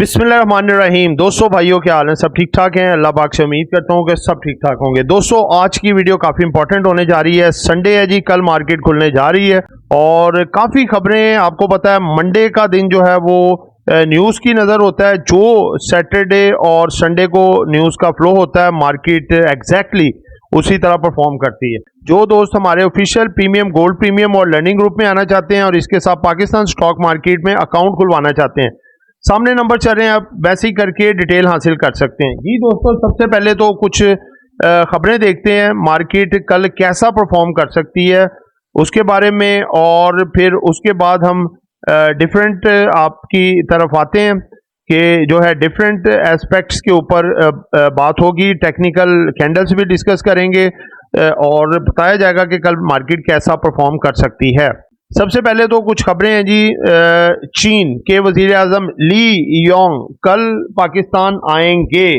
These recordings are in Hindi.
बिस्मिल्लाहिर्रहमानिर्रहीम। दोस्तों भाइयों क्या हाल है, सब ठीक ठाक हैं। अल्लाह पाक से उम्मीद करता हूँ कि सब ठीक ठाक होंगे। दोस्तों आज की वीडियो काफ़ी इंपॉर्टेंट होने जा रही है। संडे है जी, कल मार्केट खुलने जा रही है और काफ़ी खबरें, आपको पता है मंडे का दिन जो है वो न्यूज़ की नज़र होता है। जो सैटरडे और संडे को न्यूज़ का फ्लो होता है, मार्केट एग्जैक्टली उसी तरह परफॉर्म करती है। जो दोस्त हमारे ऑफिशियल प्रीमियम, गोल्ड प्रीमियम और लर्निंग ग्रुप में आना चाहते हैं और इसके साथ पाकिस्तान स्टॉक मार्केट में अकाउंट खुलवाना चाहते हैं, सामने नंबर चल रहे हैं, आप वैसे ही करके डिटेल हासिल कर सकते हैं। जी दोस्तों, सबसे पहले तो कुछ खबरें देखते हैं, मार्केट कल कैसा परफॉर्म कर सकती है उसके बारे में, और फिर उसके बाद हम डिफरेंट आपकी तरफ आते हैं कि जो है डिफरेंट एस्पेक्ट्स के ऊपर बात होगी। टेक्निकल कैंडल्स भी डिस्कस करेंगे और बताया जाएगा कि कल मार्केट कैसा परफॉर्म कर सकती है। सबसे पहले तो कुछ खबरें हैं जी। चीन के वजीर आजम ली योंग कल पाकिस्तान आएंगे।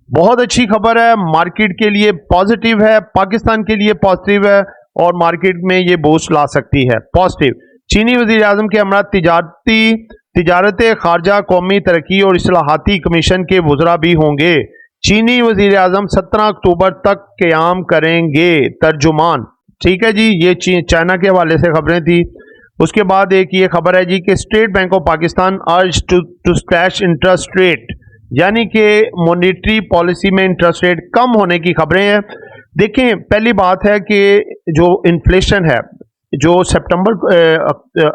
बहुत अच्छी खबर है, मार्केट के लिए पॉजिटिव है, पाकिस्तान के लिए पॉजिटिव है और मार्केट में ये बूस्ट ला सकती है। पॉजिटिव, चीनी वजीर आजम के हमरा तिजारत खारजा, कौमी तरक्की और इस्लाहाती कमीशन के वज़रा भी होंगे। चीनी वजीर आजम 17 अक्टूबर तक क़याम करेंगे। तर्जुमान, ठीक है जी, ये चाइना के हवाले से खबरें थी। उसके बाद एक ये खबर है जी कि state bank of Pakistan urge two slash interest rate, यानी कि मॉनेटरी पॉलिसी में इंटरेस्ट रेट कम होने की खबरें हैं। देखें, पहली बात है कि जो इन्फ्लेशन है, जो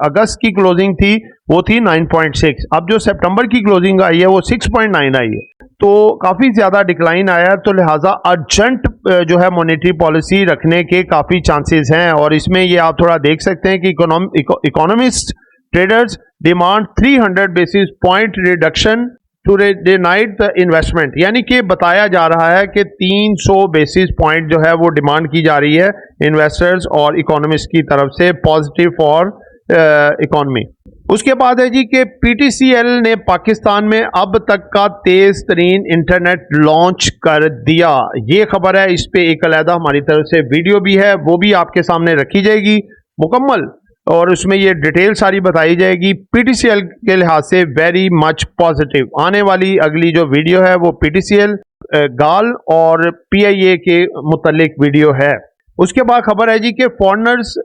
अगस्त की क्लोजिंग थी वो थी 9.6, अब जो सितंबर की क्लोजिंग आई है वो 6.9 आई है, तो काफ़ी ज़्यादा डिक्लाइन आया है। तो लिहाजा अर्जेंट जो है मॉनेटरी पॉलिसी रखने के काफ़ी चांसेस हैं। और इसमें ये आप थोड़ा देख सकते हैं कि economist traders demand 300 basis point reduction to denied the investment, यानी कि बताया जा रहा है कि 300 बेसिस पॉइंट जो है वो डिमांड की जा रही है इन्वेस्टर्स और इकोनॉमिस्ट की तरफ से, पॉजिटिव फॉर इकोनॉमी। उसके बाद है जी कि पीटीसीएल ने पाकिस्तान में अब तक का तेज तरीन इंटरनेट लॉन्च कर दिया। ये खबर है, इस पे एक अलहदा हमारी तरफ से वीडियो भी है, वो भी आपके सामने रखी जाएगी मुकम्मल, और उसमें ये डिटेल सारी बताई जाएगी। पीटीसीएल के लिहाज से वेरी मच पॉजिटिव। आने वाली अगली जो वीडियो है वो पीटीसीएल, गाल और पीआईए के मुतल्लिक वीडियो है। उसके बाद खबर है जी कि foreigners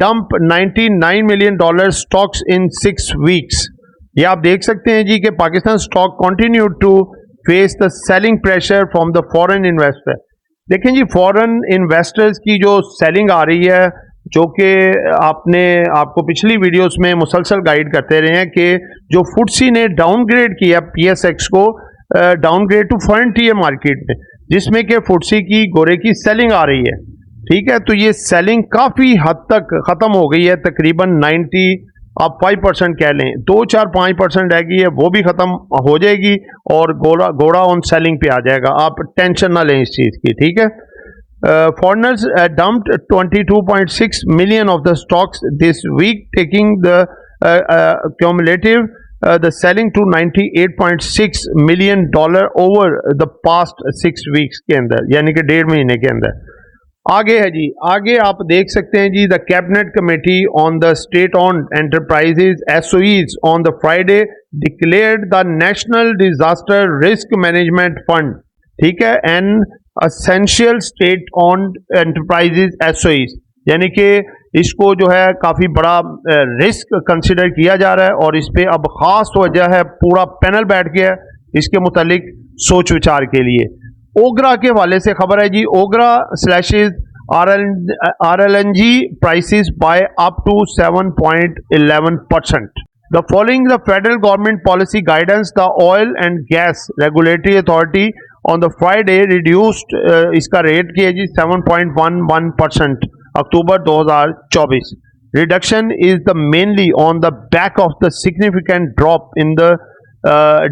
dump $99 million stocks in 6 weeks. ये आप देख सकते हैं जी कि Pakistan stock continue to face the selling pressure from the foreign investor. देखें जी, फॉरेन इन्वेस्टर्स की जो सेलिंग आ रही है, जो कि आपको पिछली वीडियोस में मुसलसल गाइड करते रहे हैं कि जो फुटसी ने डाउनग्रेड किया पीएसएक्स को, डाउनग्रेड टू फ्रंटियर मार्केट में, जिसमें कि फुटसी की गोरे की सेलिंग आ रही है। ठीक है, तो ये सेलिंग काफ़ी हद तक ख़त्म हो गई है, तकरीबन 90, आप 5% कह लें, 2-4-5% रह गई है, वो भी ख़त्म हो जाएगी और घोड़ा ऑन सेलिंग पे आ जाएगा। आप टेंशन ना लें इस चीज़ की, ठीक है। Foreigners dumped 22.6 million of the stocks this week, taking the cumulative the selling to $98.6 million over the past 6 weeks के अंदर, यानी कि 1.5 महीने के अंदर। आगे है जी, आगे आप देख सकते हैं जी, the cabinet committee on the state owned enterprises SOEs on the Friday declared the national disaster risk management fund, ठीक है, and essential state owned enterprises SOEs, यानी कि इसको जो है काफ़ी बड़ा रिस्क कंसिडर किया जा रहा है और इस पर अब ख़ास वजह है, पूरा पैनल बैठ गया है इसके मुतालिक सोच विचार के लिए। ओगरा के हवाले से खबर है जी, ओगरा slashes RLNG prices by up to 7.11%. The following the federal government policy guidance, the Oil and Gas Regulatory Authority on the Friday reduced इसका रेट किया जी 7.11% अक्टूबर 2024. Reduction is the mainly on the back of the significant drop in the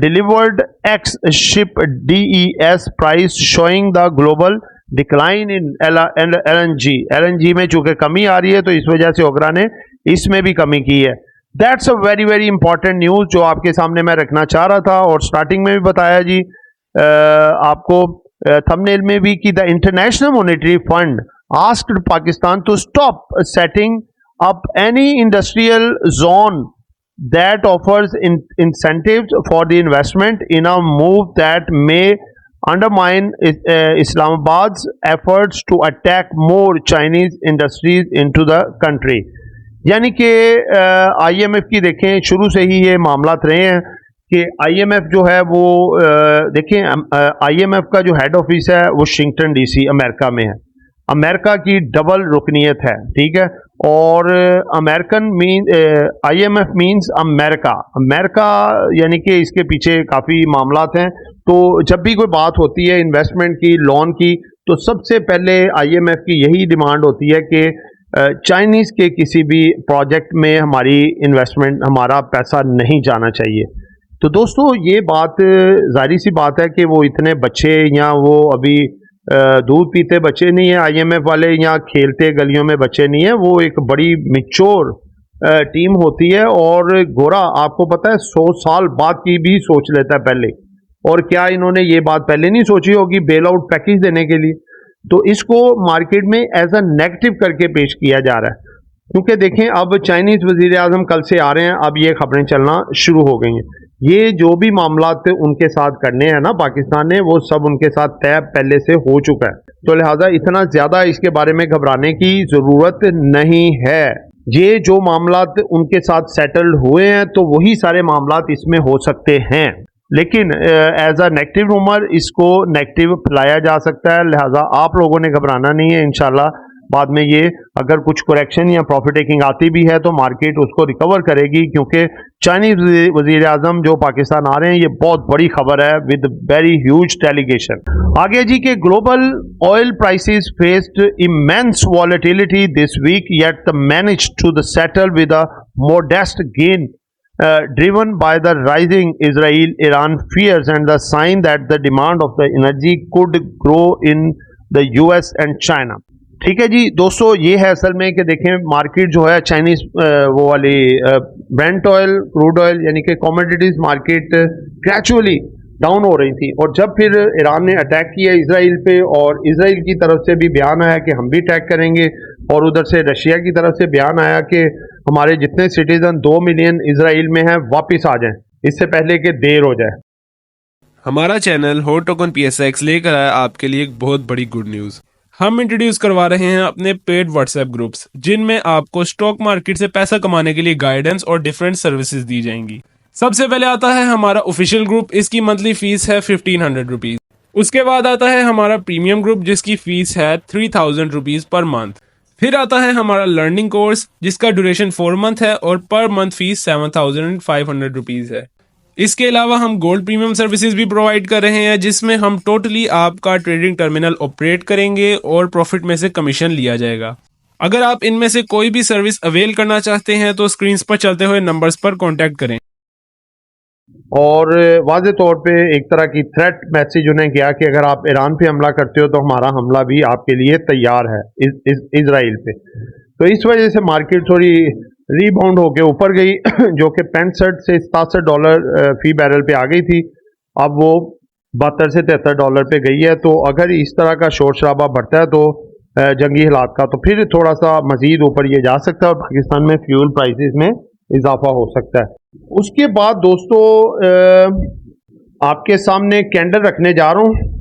delivered ex-ship DES price, showing the global decline in LNG में चूंकि कमी आ रही है तो इस वजह से ओगरा ने इसमें भी कमी की है। That's a very very important news जो आपके सामने मैं रखना चाह रहा था और स्टार्टिंग में भी बताया जी, आपको थंबनेल में भी कि the international monetary fund asked Pakistan to stop setting up any industrial zone that offers incentives for the investment in a move that may undermine Islamabad's efforts to attack more Chinese industries into the country. यानी कि IMF की देखें शुरू से ही ये मामला रहे हैं कि IMF जो है वो देखें IMF का जो हेड ऑफिस है वो वाशिंगटन DC अमेरिका में है। अमेरिका की डबल रुकनीयत है, ठीक है। और अमेरिकन IMF मीन्स अमेरिका यानी कि इसके पीछे काफ़ी मामलात हैं। तो जब भी कोई बात होती है इन्वेस्टमेंट की, लोन की, तो सबसे पहले IMF की यही डिमांड होती है कि चाइनीज़ के किसी भी प्रोजेक्ट में हमारी इन्वेस्टमेंट, हमारा पैसा नहीं जाना चाहिए। तो दोस्तों ये बात जाहिर सी बात है कि वो इतने बच्चे या वो अभी दूध पीते बच्चे नहीं है IMF वाले, या खेलते गलियों में बच्चे नहीं है। वो एक बड़ी मिच्योर टीम होती है। और गोरा आपको पता है 100 साल बाद की भी सोच लेता है पहले। और क्या इन्होंने ये बात पहले नहीं सोची होगी बेल आउट पैकेज देने के लिए? तो इसको मार्केट में एज अ नेगेटिव करके पेश किया जा रहा है, क्योंकि देखें अब चाइनीज वजीर आजम कल से आ रहे हैं, अब ये खबरें चलना शुरू हो गई हैं। ये जो भी मामला उनके साथ करने हैं ना पाकिस्तान ने, वो सब उनके साथ तय पहले से हो चुका है। तो लिहाजा इतना ज्यादा इसके बारे में घबराने की जरूरत नहीं है। ये जो मामला उनके साथ सेटल्ड हुए हैं तो वही सारे मामला इसमें हो सकते हैं, लेकिन एज अ नेगेटिव रूमर इसको नेगेटिव फैलाया जा सकता है। लिहाजा आप लोगों ने घबराना नहीं है। इंशाल्लाह बाद में ये अगर कुछ करेक्शन या प्रॉफिट टेकिंग आती भी है तो मार्केट उसको रिकवर करेगी, क्योंकि चाइनीज वजीर आजम जो पाकिस्तान आ रहे हैं ये बहुत बड़ी खबर है विद वेरी ह्यूज डेलीगेशन। आगे जी के global oil prices faced immense volatility this week yet managed to the settle with a modest gain driven by the rising Israel-Iran fears and the sign that the demand of the energy could grow in the US and China। ठीक है जी दोस्तों, ये है असल में कि देखें मार्केट जो है चाइनीज वो वाली ब्रेंट ऑयल, क्रूड ऑयल यानी कि कमोडिटीज मार्केट ग्रेजुअली डाउन हो रही थी। और जब फिर ईरान ने अटैक किया इसराइल पे और इसराइल की तरफ से भी बयान आया कि हम भी अटैक करेंगे, और उधर से रशिया की तरफ से बयान आया कि हमारे जितने सिटीजन 2 मिलियन इसराइल में हैं वापस आ जाएं इससे पहले कि देर हो जाए। हमारा चैनल हॉट टोकन PSX लेकर आया आपके लिए एक बहुत बड़ी गुड न्यूज़। हम इंट्रोड्यूस करवा रहे हैं अपने पेड व्हाट्सएप ग्रुप्स, जिनमें आपको स्टॉक मार्केट से पैसा कमाने के लिए गाइडेंस और डिफरेंट सर्विसेज दी जाएंगी। सबसे पहले आता है हमारा ऑफिशियल ग्रुप, इसकी मंथली फीस है 1500 रुपीज। उसके बाद आता है हमारा प्रीमियम ग्रुप जिसकी फीस है 3000 रुपीज पर मंथ। फिर आता है हमारा लर्निंग कोर्स जिसका ड्यूरेशन 4 मंथ है और पर मंथ फीस 7500 रुपीज है। इसके अलावा हम गोल्ड प्रीमियम सर्विसेज भी प्रोवाइड कर रहे हैं, जिसमें हम टोटली आपका ट्रेडिंग टर्मिनल ऑपरेट करेंगे और प्रॉफिट में से कमीशन लिया जाएगा। अगर आप इनमें से कोई भी सर्विस अवेल करना चाहते हैं तो स्क्रीन पर चलते हुए नंबर्स पर कॉन्टैक्ट करें। और वाज़े तौर पे एक तरह की थ्रेट मैसेज उन्हें किया कि अगर आप ईरान पे हमला करते हो तो हमारा हमला भी आपके लिए तैयार है इसराइल पे। तो इस वजह से मार्केट थोड़ी रीबाउंड होके ऊपर गई जो कि 65 से 67 डॉलर फी बैरल पे आ गई थी। अब वो 72 से 73 डॉलर पे गई है। तो अगर इस तरह का शोर शराबा बढ़ता है तो जंगी हालात का, तो फिर थोड़ा सा मजीद ऊपर ये जा सकता है और पाकिस्तान में फ्यूल प्राइसेस में इजाफा हो सकता है। उसके बाद दोस्तों आपके सामने कैंडल रखने जा रहा हूँ।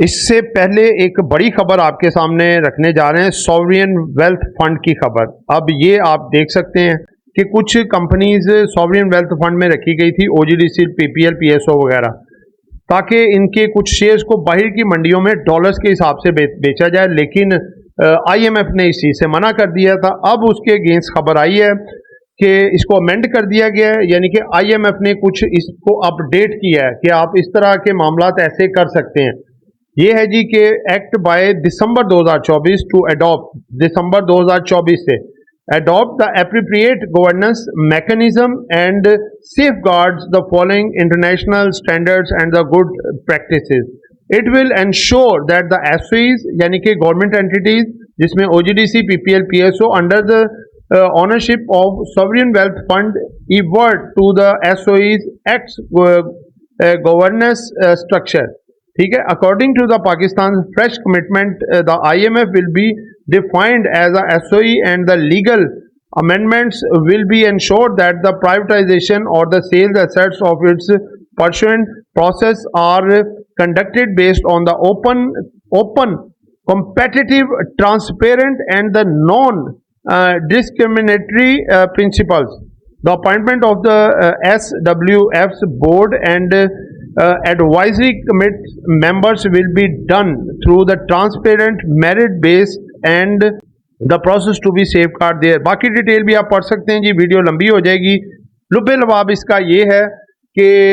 इससे पहले एक बड़ी खबर आपके सामने रखने जा रहे हैं, सॉवरियन वेल्थ फंड की खबर। अब ये आप देख सकते हैं कि कुछ कंपनीज सॉवरियन वेल्थ फंड में रखी गई थी, OGDC, PPL, PSO वगैरह, ताकि इनके कुछ शेयर्स को बाहर की मंडियों में डॉलर्स के हिसाब से बेचा जाए, लेकिन IMF ने इस चीज़ से मना कर दिया था। अब उसके अगेंस्ट खबर आई है कि इसको अमेंड कर दिया गया है, यानी कि IMF ने कुछ इसको अपडेट किया है कि आप इस तरह के मामलात ऐसे कर सकते हैं। ये है जी कि act by December 2024 to adopt, दिसंबर 2024 से adopt the appropriate governance mechanism and safeguards the following international standards and the good practices. It will ensure that the SOEs यानी कि government entities जिसमें OGDC, PPL, PSO under the ownership of sovereign wealth fund evert to the SOEs acts governance structure. ठीक है, according to the Pakistan fresh commitment, the IMF will be defined as a SOE and the legal amendments will be ensured that the privatization or the sales assets of its pursuant process are conducted based on the open, competitive, transparent, and the non-discriminatory principles. The appointment of the SWF's board and advisory committee members will be done through the transparent, merit-based, and the process to be safeguard there. बाकी डिटेल भी आप पढ़ सकते हैं जी, वीडियो लंबी हो जाएगी। लुब्बे लबाब इसका ये है कि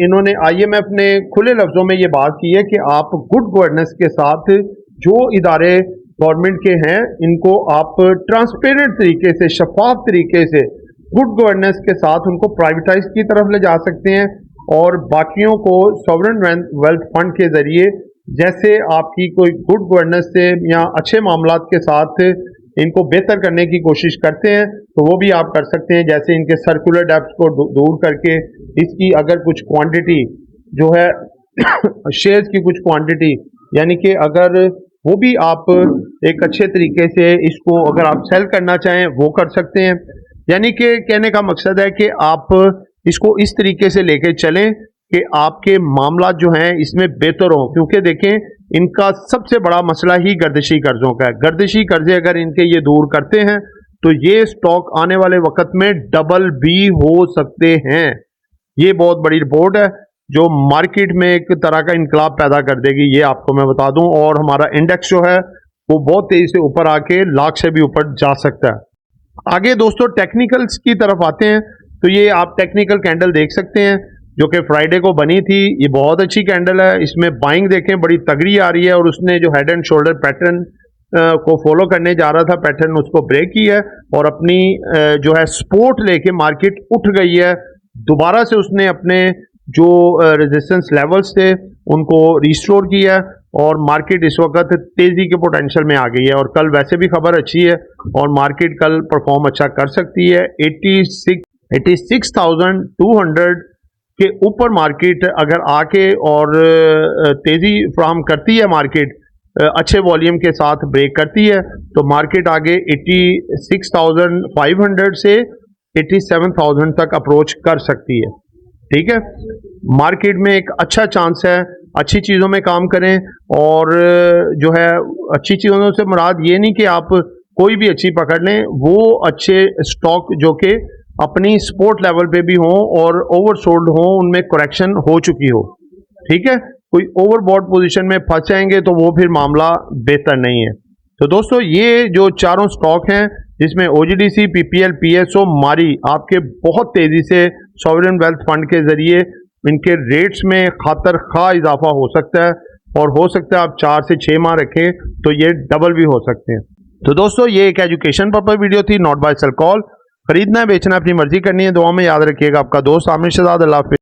इन्होंने IMF ने खुले लफ्ज़ों में ये बात की है कि आप गुड गवर्नेंस के साथ जो इदारे गवर्नमेंट के हैं इनको आप ट्रांसपेरेंट तरीके से, शफाफ तरीके से गुड गवर्नेंस के साथ उनको प्राइवेटाइज की तरफ ले जा सकते हैं और बाकियों को सॉवरेन वेल्थ फंड के ज़रिए, जैसे आपकी कोई गुड गवर्नेंस से या अच्छे मामलात के साथ इनको बेहतर करने की कोशिश करते हैं तो वो भी आप कर सकते हैं। जैसे इनके सर्कुलर डेब्ट को दूर करके इसकी अगर कुछ क्वांटिटी जो है शेयर्स की कुछ क्वांटिटी, यानी कि अगर वो भी आप एक अच्छे तरीके से इसको अगर आप सेल करना चाहें वो कर सकते हैं। यानी कि कहने का मकसद है कि आप इसको इस तरीके से लेके चलें कि आपके मामला जो हैं इसमें बेहतर हों, क्योंकि देखें इनका सबसे बड़ा मसला ही गर्दिशी कर्जों का है। गर्दिशी कर्जे अगर इनके ये दूर करते हैं तो ये स्टॉक आने वाले वक्त में डबल भी हो सकते हैं। ये बहुत बड़ी रिपोर्ट है जो मार्केट में एक तरह का इनकलाब पैदा कर देगी, ये आपको मैं बता दूं। और हमारा इंडेक्स जो है वो बहुत तेजी से ऊपर आके लाख से भी ऊपर जा सकता है। आगे दोस्तों टेक्निकल्स की तरफ आते हैं तो ये आप टेक्निकल कैंडल देख सकते हैं जो कि फ्राइडे को बनी थी। ये बहुत अच्छी कैंडल है, इसमें बाइंग देखें बड़ी तगड़ी आ रही है और उसने जो हेड एंड शोल्डर पैटर्न को फॉलो करने जा रहा था, पैटर्न उसको ब्रेक किया है और अपनी जो है सपोर्ट लेके मार्केट उठ गई है। दोबारा से उसने अपने जो रेजिस्टेंस लेवल्स थे उनको रिस्टोर किया है और मार्केट इस वक्त तेजी के पोटेंशियल में आ गई है। और कल वैसे भी खबर अच्छी है और मार्केट कल परफॉर्म अच्छा कर सकती है। 86,200 के ऊपर मार्केट अगर आके और तेजी फ्राहम करती है, मार्केट अच्छे वॉल्यूम के साथ ब्रेक करती है तो मार्केट आगे 86,500 से 87,000 तक अप्रोच कर सकती है। ठीक है, मार्केट में एक अच्छा चांस है, अच्छी चीज़ों में काम करें। और जो है अच्छी चीज़ों से मुराद ये नहीं कि आप कोई भी अच्छी पकड़ लें, वो अच्छे स्टॉक जो कि अपनी सपोर्ट लेवल पे भी हों और ओवरसोल्ड हों, उनमें करेक्शन हो चुकी हो। ठीक है, कोई ओवरबॉट पोजीशन में फंस जाएंगे तो वो फिर मामला बेहतर नहीं है। तो दोस्तों ये जो चारों स्टॉक हैं जिसमें OGDC, PPL, PSO, मारी आपके बहुत तेजी से सॉवरेन वेल्थ फंड के जरिए इनके रेट्स में खातर खा इजाफा हो सकता है और हो सकता है आप 4 से 6 माह रखें तो ये डबल भी हो सकते हैं। तो दोस्तों ये एक एजुकेशन पर्पस वीडियो थी, नॉट बाय सेल कॉल। खरीदना है, बेचना है, अपनी मर्जी करनी है। दुआ में याद रखिएगा। आपका दोस्त आमिर शहजाद। अल्लाह हाफिज़।